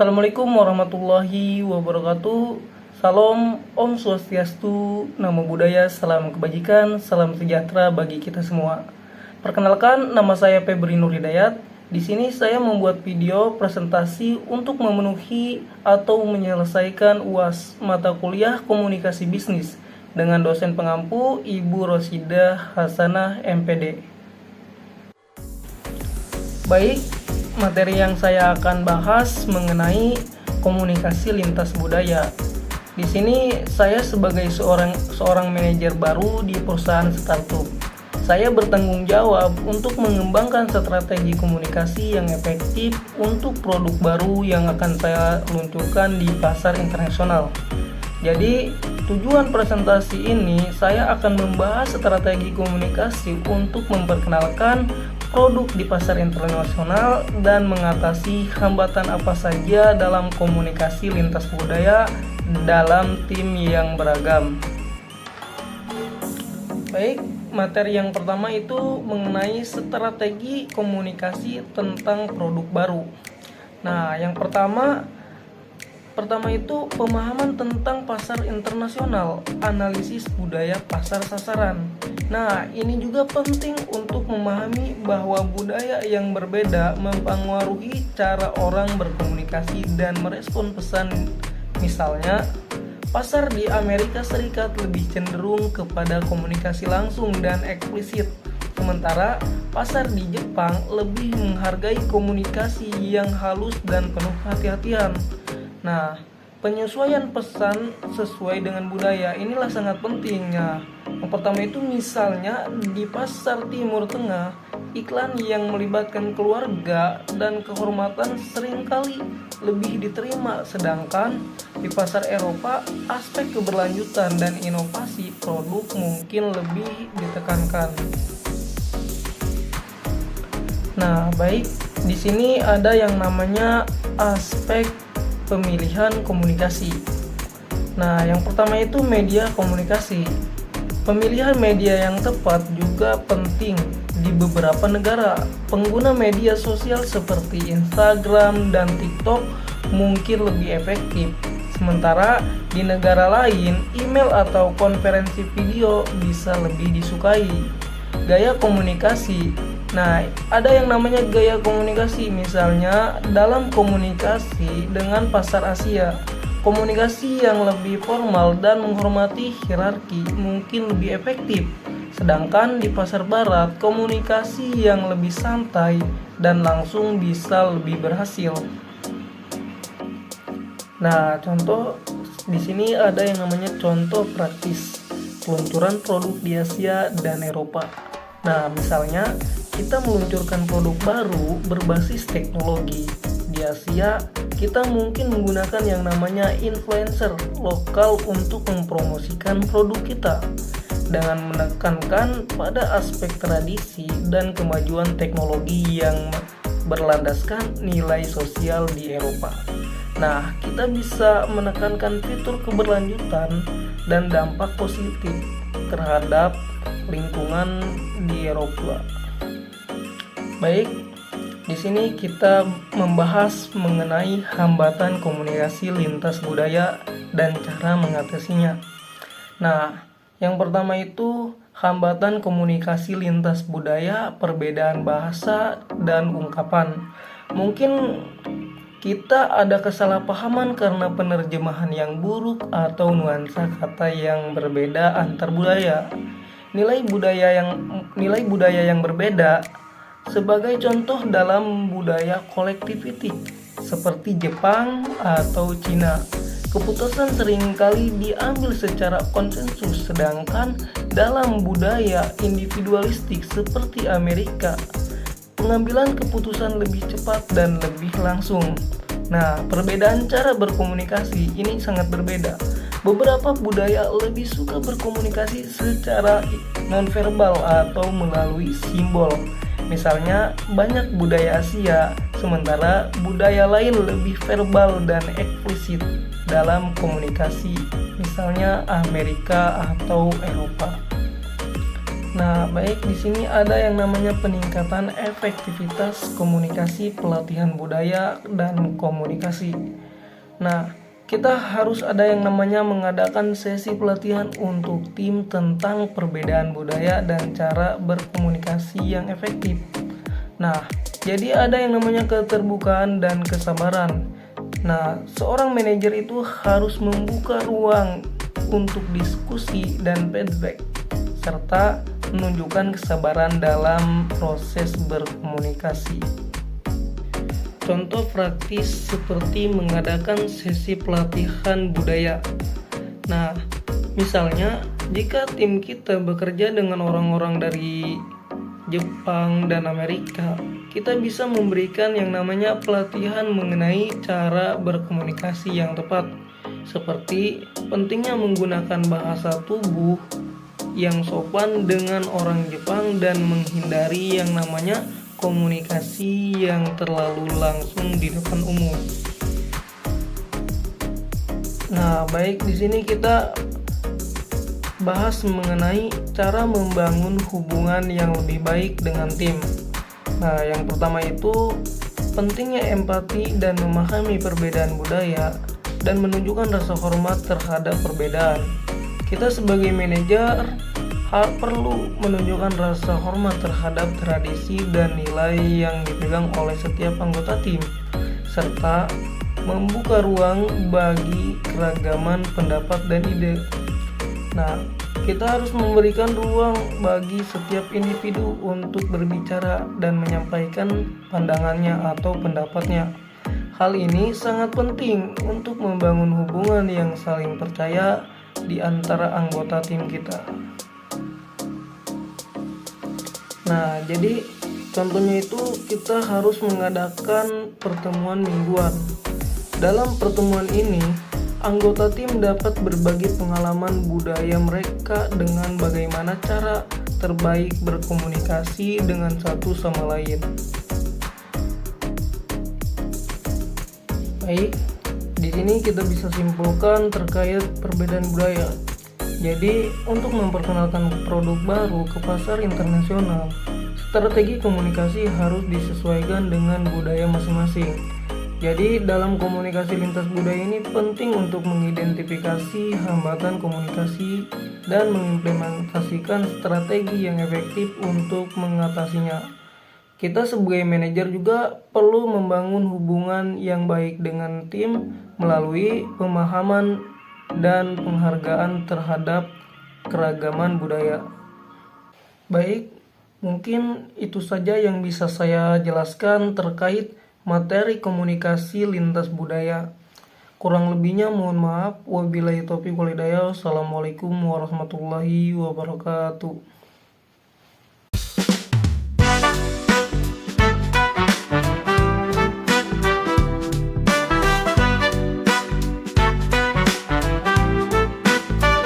Assalamualaikum warahmatullahi wabarakatuh. Salam, Om Swastiastu, Namo Buddhaya, salam kebajikan, salam sejahtera bagi kita semua. Perkenalkan, nama saya Febri Nur Hidayat. Di sini saya membuat video presentasi untuk memenuhi atau menyelesaikan UAS mata kuliah Komunikasi Bisnis dengan dosen pengampu Ibu Rosidah Hasanah MPD. Baik, materi yang saya akan bahas mengenai komunikasi lintas budaya. Di sini saya sebagai seorang manajer baru di perusahaan startup. Saya bertanggung jawab untuk mengembangkan strategi komunikasi yang efektif untuk produk baru yang akan saya luncurkan di pasar internasional. Jadi, tujuan presentasi ini saya akan membahas strategi komunikasi untuk memperkenalkan produk di pasar internasional dan mengatasi hambatan apa saja dalam komunikasi lintas budaya dalam tim yang beragam. Baik, materi yang pertama itu mengenai strategi komunikasi tentang produk baru. Nah, yang pertama itu pemahaman tentang pasar internasional, analisis budaya pasar sasaran. Nah, ini juga penting untuk memahami bahwa budaya yang berbeda mempengaruhi cara orang berkomunikasi dan merespon pesan. Misalnya, pasar di Amerika Serikat lebih cenderung kepada komunikasi langsung dan eksplisit, sementara pasar di Jepang lebih menghargai komunikasi yang halus dan penuh hati-hatian. Nah, penyesuaian pesan sesuai dengan budaya inilah sangat pentingnya. Yang pertama itu misalnya di pasar Timur Tengah, iklan yang melibatkan keluarga dan kehormatan seringkali lebih diterima, sedangkan di pasar Eropa, aspek keberlanjutan dan inovasi produk mungkin lebih ditekankan. Nah, baik, di sini ada yang namanya aspek pemilihan komunikasi. Nah, yang pertama itu media komunikasi. Pemilihan media yang tepat juga penting. Di beberapa negara, pengguna media sosial seperti Instagram dan TikTok mungkin lebih efektif. Sementara di negara lain, email atau konferensi video bisa lebih disukai. Gaya komunikasi. Nah, ada yang namanya gaya komunikasi, misalnya dalam komunikasi dengan pasar Asia, komunikasi yang lebih formal dan menghormati hierarki mungkin lebih efektif. Sedangkan di pasar barat, komunikasi yang lebih santai dan langsung bisa lebih berhasil. Nah, contoh di sini ada yang namanya contoh praktis peluncuran produk di Asia dan Eropa. Nah, misalnya kita meluncurkan produk baru berbasis teknologi. Di Asia, kita mungkin menggunakan yang namanya influencer lokal untuk mempromosikan produk kita dengan menekankan pada aspek tradisi dan kemajuan teknologi yang berlandaskan nilai sosial di Eropa. Nah, kita bisa menekankan fitur keberlanjutan dan dampak positif terhadap lingkungan di Eropa. Baik, di sini kita membahas mengenai hambatan komunikasi lintas budaya dan cara mengatasinya. Nah, yang pertama itu hambatan komunikasi lintas budaya, perbedaan bahasa dan ungkapan. Mungkin kita ada kesalahpahaman karena penerjemahan yang buruk atau nuansa kata yang berbeda antar budaya. Nilai budaya yang berbeda. Sebagai contoh dalam budaya kolektiviti seperti Jepang atau Cina, keputusan seringkali diambil secara konsensus, sedangkan dalam budaya individualistik seperti Amerika, pengambilan keputusan lebih cepat dan lebih langsung. Nah, perbedaan cara berkomunikasi ini sangat berbeda. Beberapa budaya lebih suka berkomunikasi secara nonverbal atau melalui simbol. Misalnya, banyak budaya Asia, sementara budaya lain lebih verbal dan eksplisit dalam komunikasi, misalnya Amerika atau Eropa. Nah, baik, di sini ada yang namanya peningkatan efektivitas komunikasi, pelatihan budaya dan komunikasi. Nah, kita harus ada yang namanya mengadakan sesi pelatihan untuk tim tentang perbedaan budaya dan cara berkomunikasi yang efektif. Nah, jadi ada yang namanya keterbukaan dan kesabaran. Nah, seorang manajer itu harus membuka ruang untuk diskusi dan feedback, serta menunjukkan kesabaran dalam proses berkomunikasi. Contoh praktis seperti mengadakan sesi pelatihan budaya. Nah, misalnya jika tim kita bekerja dengan orang-orang dari Jepang dan Amerika, kita bisa memberikan yang namanya pelatihan mengenai cara berkomunikasi yang tepat, seperti pentingnya menggunakan bahasa tubuh yang sopan dengan orang Jepang dan menghindari yang namanya komunikasi yang terlalu langsung di depan umum. Nah, baik, di sini kita bahas mengenai cara membangun hubungan yang lebih baik dengan tim. Nah, yang pertama itu pentingnya empati dan memahami perbedaan budaya dan menunjukkan rasa hormat terhadap perbedaan. Kita sebagai manajer perlu menunjukkan rasa hormat terhadap tradisi dan nilai yang dipegang oleh setiap anggota tim, serta membuka ruang bagi keragaman pendapat dan ide. Nah, kita harus memberikan ruang bagi setiap individu untuk berbicara dan menyampaikan pandangannya atau pendapatnya. Hal ini sangat penting untuk membangun hubungan yang saling percaya di antara anggota tim kita. Nah, jadi contohnya itu kita harus mengadakan pertemuan mingguan. Dalam pertemuan ini, anggota tim dapat berbagi pengalaman budaya mereka dengan bagaimana cara terbaik berkomunikasi dengan satu sama lain. Baik, di sini kita bisa simpulkan terkait perbedaan budaya. Jadi, untuk memperkenalkan produk baru ke pasar internasional, strategi komunikasi harus disesuaikan dengan budaya masing-masing. Jadi, dalam komunikasi lintas budaya ini penting untuk mengidentifikasi hambatan komunikasi dan mengimplementasikan strategi yang efektif untuk mengatasinya. Kita sebagai manajer juga perlu membangun hubungan yang baik dengan tim melalui pemahaman dan penghargaan terhadap keragaman budaya. Baik, mungkin itu saja yang bisa saya jelaskan terkait materi komunikasi lintas budaya. Kurang lebihnya mohon maaf. Wabillahi taufiq wal hidayah. Wassalamualaikum warahmatullahi wabarakatuh.